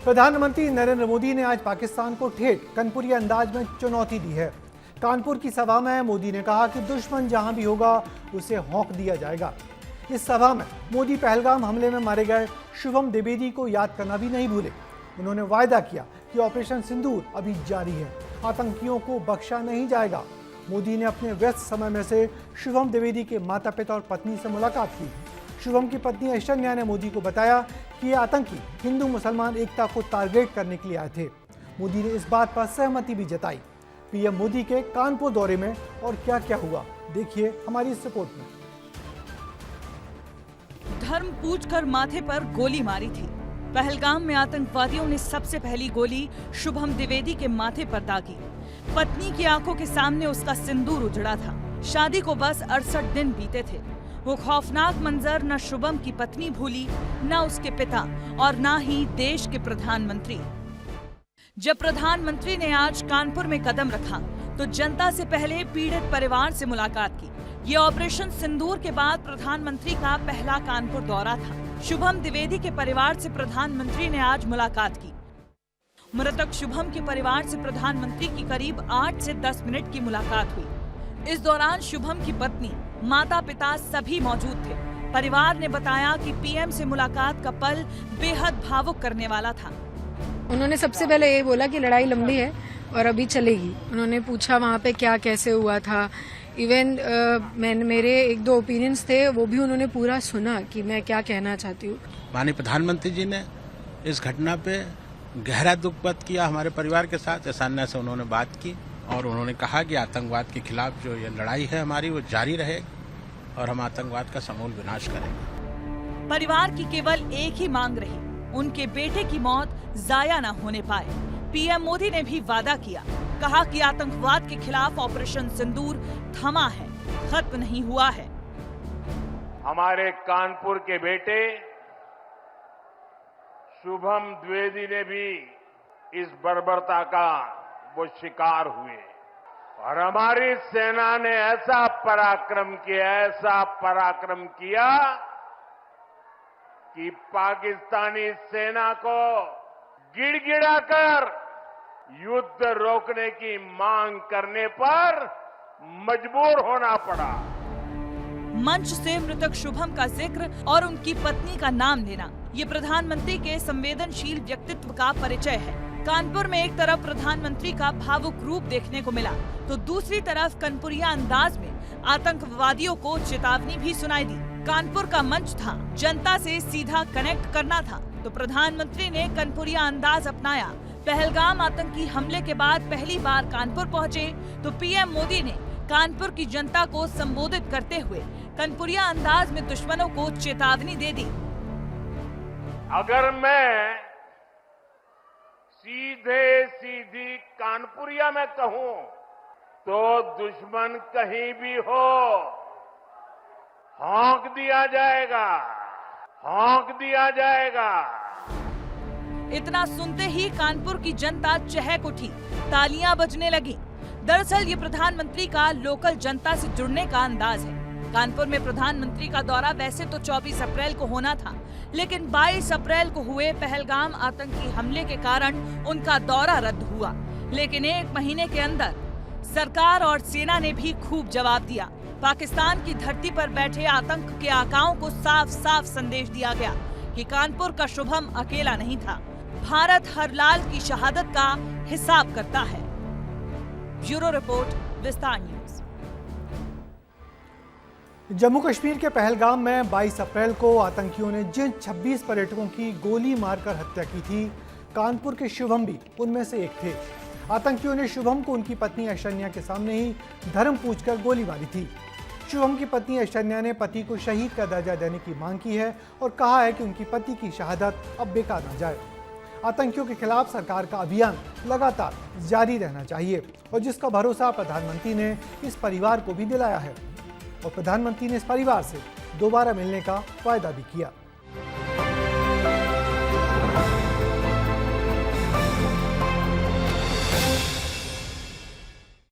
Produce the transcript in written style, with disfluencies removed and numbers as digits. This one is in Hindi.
प्रधानमंत्री नरेंद्र मोदी ने आज पाकिस्तान को ठेठ कनपुरी अंदाज में चुनौती दी है। कानपुर की सभा में मोदी ने कहा कि दुश्मन जहां भी होगा उसे हौंक दिया जाएगा। इस सभा में मोदी पहलगाम हमले में मारे गए शुभम द्विवेदी को याद करना भी नहीं भूले। उन्होंने वायदा किया कि ऑपरेशन सिंदूर अभी जारी है, आतंकियों को बख्शा नहीं जाएगा। मोदी ने अपने व्यस्त समय में से शुभम द्विवेदी के माता पिता और पत्नी से मुलाकात की। शुभम की पत्नी ऐश्वर्या ने मोदी को बताया कि ये आतंकी हिंदू मुसलमान एकता को टारगेट करने के लिए आए थे। मोदी ने इस बात पर सहमति भी जताई। पीएम मोदी के कानपुर दौरे में और क्या क्या हुआ, देखिए हमारी इस रिपोर्ट में। धर्म पूछकर माथे पर गोली मारी थी। पहलगाम में आतंकवादियों ने सबसे पहली गोली शुभम द्विवेदी के माथे पर दागी। पत्नी की आंखों के सामने उसका सिंदूर उजड़ा था। शादी को बस 68 दिन बीते थे। वो खौफनाक मंजर न शुभम की पत्नी भूली, न उसके पिता और न ही देश के प्रधानमंत्री। जब प्रधानमंत्री ने आज कानपुर में कदम रखा तो जनता से पहले पीड़ित परिवार से मुलाकात की। ये ऑपरेशन सिंदूर के बाद प्रधानमंत्री का पहला कानपुर दौरा था। शुभम द्विवेदी के परिवार से प्रधानमंत्री ने आज मुलाकात की। मृतक शुभम के परिवार से प्रधानमंत्री की करीब 8 से 10 मिनट की मुलाकात हुई। इस दौरान शुभम की पत्नी, माता पिता सभी मौजूद थे। परिवार ने बताया कि पीएम से मुलाकात का पल बेहद भावुक करने वाला था। उन्होंने सबसे पहले ये बोला कि लड़ाई लंबी है और अभी चलेगी। उन्होंने पूछा वहाँ पे क्या कैसे हुआ था। इवन मेरे 1-2 ओपिनियंस थे, वो भी उन्होंने पूरा सुना कि मैं क्या कहना चाहती हूँ। माननीय प्रधानमंत्री जी ने इस घटना पे गहरा दुख व्यक्त किया। हमारे परिवार के साथ ऐश्वर्या से उन्होंने बात की और उन्होंने कहा कि आतंकवाद के खिलाफ जो ये लड़ाई है हमारी, वो जारी रहेगी और हम आतंकवाद का समूल विनाश करेंगे। परिवार की केवल एक ही मांग रही, उनके बेटे की मौत जाया न होने पाए। पीएम मोदी ने भी वादा किया, कहा कि आतंकवाद के खिलाफ ऑपरेशन सिंदूर थमा है, खत्म नहीं हुआ है। हमारे कानपुर के बेटे शुभम द्विवेदी ने भी इस बर्बरता का वो शिकार हुए और हमारी सेना ने ऐसा पराक्रम किया कि पाकिस्तानी सेना को गिड़गिड़ाकर युद्ध रोकने की मांग करने पर मजबूर होना पड़ा। मंच से मृतक शुभम का जिक्र और उनकी पत्नी का नाम लेना, ये प्रधानमंत्री के संवेदनशील व्यक्तित्व का परिचय है। कानपुर में एक तरफ प्रधानमंत्री का भावुक रूप देखने को मिला तो दूसरी तरफ कनपुरिया अंदाज में आतंकवादियों को चेतावनी भी सुनाई दी। कानपुर का मंच था, जनता से सीधा कनेक्ट करना था, तो प्रधानमंत्री ने कनपुरिया अंदाज अपनाया। पहलगाम आतंकी हमले के बाद पहली बार कानपुर पहुंचे तो पीएम मोदी ने कानपुर की जनता को संबोधित करते हुए कनपुरिया अंदाज में दुश्मनों को चेतावनी दे दी। अगर मैं सीधी कानपुरिया में कहूं तो दुश्मन कहीं भी हो हौंक दिया जाएगा। इतना सुनते ही कानपुर की जनता चहक उठी, तालियां बजने लगी। दरअसल ये प्रधानमंत्री का लोकल जनता से जुड़ने का अंदाज है। कानपुर में प्रधानमंत्री का दौरा वैसे तो 24 अप्रैल को होना था, लेकिन 22 अप्रैल को हुए पहलगाम आतंकी हमले के कारण उनका दौरा रद्द हुआ। लेकिन 1 महीने के अंदर सरकार और सेना ने भी खूब जवाब दिया। पाकिस्तान की धरती पर बैठे आतंक के आकाओं को साफ साफ संदेश दिया गया कि कानपुर का शुभम अकेला नहीं था। भारत हर लाल की शहादत का हिसाब करता है। ब्यूरो रिपोर्ट, विस्तार न्यूज। जम्मू कश्मीर के पहलगाम में 22 अप्रैल को आतंकियों ने जिन 26 पर्यटकों की गोली मारकर हत्या की थी, कानपुर के शुभम भी उनमें से एक थे। आतंकियों ने शुभम को उनकी पत्नी ऐश्वर्या के सामने ही धर्म पूछकर गोली मारी थी। शुभम की पत्नी ऐश्वर्या ने पति को शहीद का दर्जा देने की मांग की है और कहा है कि उनकी पति की शहादत अब बेकार न जाए। आतंकियों के खिलाफ सरकार का अभियान लगातार जारी रहना चाहिए और जिसका भरोसा प्रधानमंत्री ने इस परिवार को भी दिलाया है और प्रधानमंत्री ने इस परिवार से दोबारा मिलने का वायदा भी किया।